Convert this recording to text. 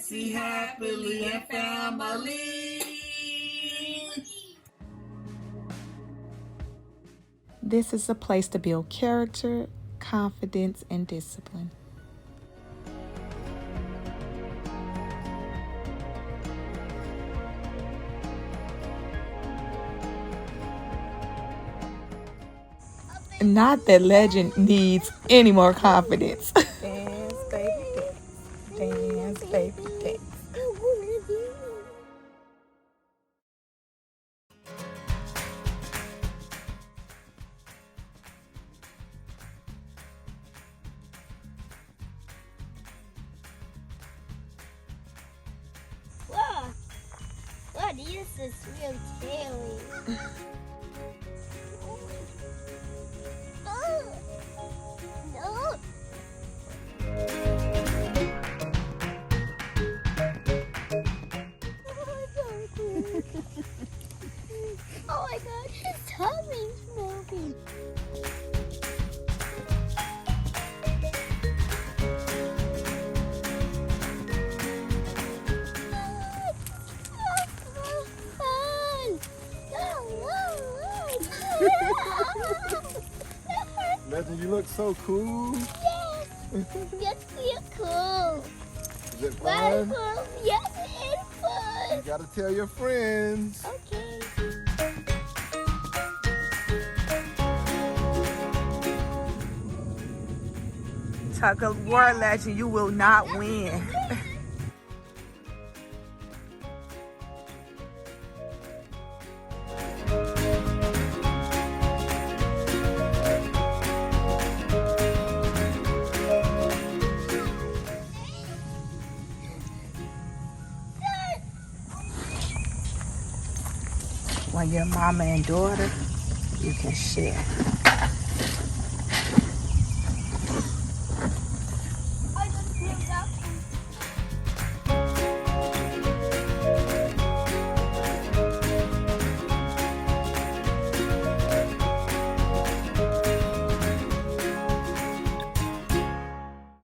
Nancy happily and family. This is a place to build character, confidence, and discipline. Not that Legend needs any more confidence. Dance, baby, dance. Dance, baby, dance. Whoa, this is real scary. No. Oh my god, his tummy's moving. Legend, you look so cool. Yes, yes, you're cool. Is it Very fun? cool. Yes, it is fun. You gotta tell your friends. Okay. Tug of war, Legend, you will not win. When you're mama and daughter, you can share.